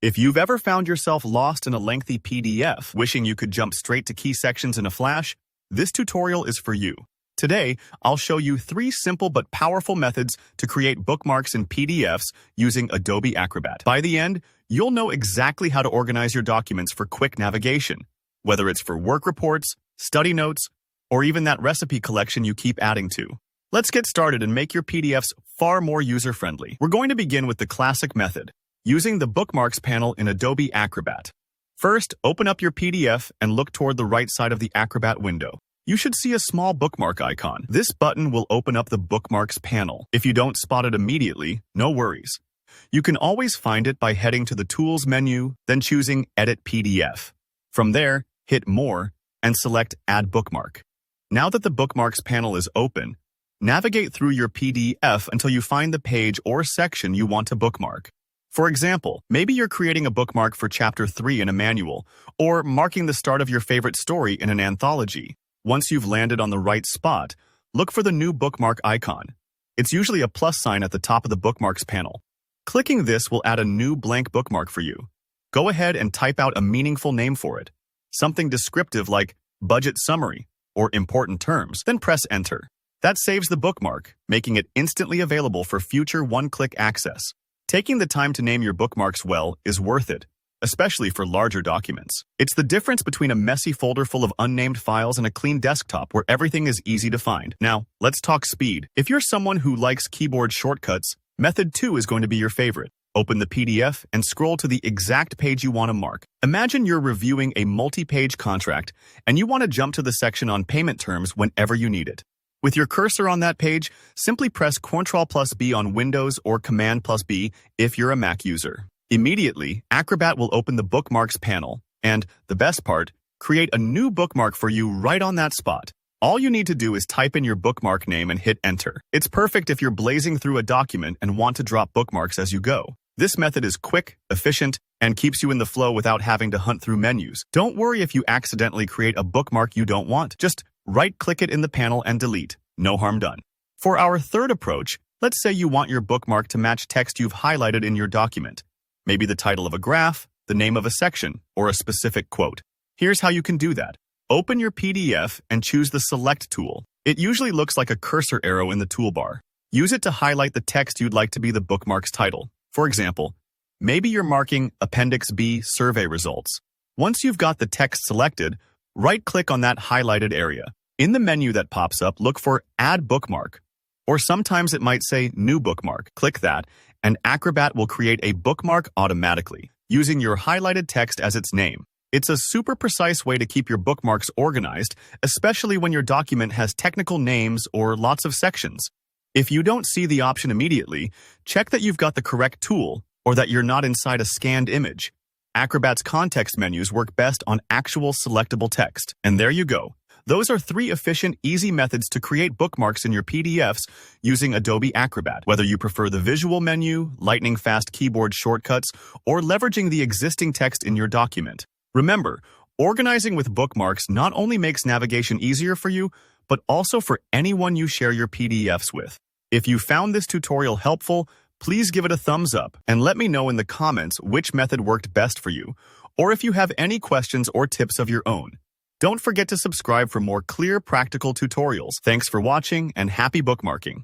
If you've ever found yourself lost in a lengthy PDF, wishing you could jump straight to key sections in a flash, this tutorial is for you. Today, I'll show you 3 simple but powerful methods to create bookmarks in PDFs using Adobe Acrobat. By the end, you'll know exactly how to organize your documents for quick navigation, whether it's for work reports, study notes, or even that recipe collection you keep adding to. Let's get started and make your PDFs far more user-friendly. We're going to begin with the classic method, using the Bookmarks panel in Adobe Acrobat. First, open up your PDF and look toward the right side of the Acrobat window. You should see a small bookmark icon. This button will open up the Bookmarks panel. If you don't spot it immediately, no worries. You can always find it by heading to the Tools menu, then choosing Edit PDF. From there, hit More and select Add Bookmark. Now that the Bookmarks panel is open, navigate through your PDF until you find the page or section you want to bookmark. For example, maybe you're creating a bookmark for Chapter 3 in a manual, or marking the start of your favorite story in an anthology. Once you've landed on the right spot, look for the new bookmark icon. It's usually a plus sign at the top of the Bookmarks panel. Clicking this will add a new blank bookmark for you. Go ahead and type out a meaningful name for it, something descriptive like Budget Summary or Important Terms, then press Enter. That saves the bookmark, making it instantly available for future one-click access. Taking the time to name your bookmarks well is worth it, especially for larger documents. It's the difference between a messy folder full of unnamed files and a clean desktop where everything is easy to find. Now, let's talk speed. If you're someone who likes keyboard shortcuts, Method 2 is going to be your favorite. Open the PDF and scroll to the exact page you want to mark. Imagine you're reviewing a multi-page contract and you want to jump to the section on payment terms whenever you need it. With your cursor on that page, simply press Ctrl+B on Windows or Command+B if you're a Mac user. Immediately, Acrobat will open the Bookmarks panel, and, the best part, create a new bookmark for you right on that spot. All you need to do is type in your bookmark name and hit Enter. It's perfect if you're blazing through a document and want to drop bookmarks as you go. This method is quick, efficient, and keeps you in the flow without having to hunt through menus. Don't worry if you accidentally create a bookmark you don't want. Just right-click it in the panel and delete. No harm done. For our third approach, let's say you want your bookmark to match text you've highlighted in your document. Maybe the title of a graph, the name of a section, or a specific quote. Here's how you can do that. Open your PDF and choose the Select tool. It usually looks like a cursor arrow in the toolbar. Use it to highlight the text you'd like to be the bookmark's title. For example, maybe you're marking Appendix B Survey Results. Once you've got the text selected, right-click on that highlighted area. In the menu that pops up, look for Add Bookmark, or sometimes it might say New Bookmark. Click that, and Acrobat will create a bookmark automatically, using your highlighted text as its name. It's a super precise way to keep your bookmarks organized, especially when your document has technical names or lots of sections. If you don't see the option immediately, check that you've got the correct tool or that you're not inside a scanned image. Acrobat's context menus work best on actual selectable text. And there you go. Those are 3 efficient, easy methods to create bookmarks in your PDFs using Adobe Acrobat. Whether you prefer the visual menu, lightning-fast keyboard shortcuts, or leveraging the existing text in your document. Remember, organizing with bookmarks not only makes navigation easier for you, but also for anyone you share your PDFs with. If you found this tutorial helpful, please give it a thumbs up and let me know in the comments which method worked best for you, or if you have any questions or tips of your own. Don't forget to subscribe for more clear, practical tutorials. Thanks for watching and happy bookmarking.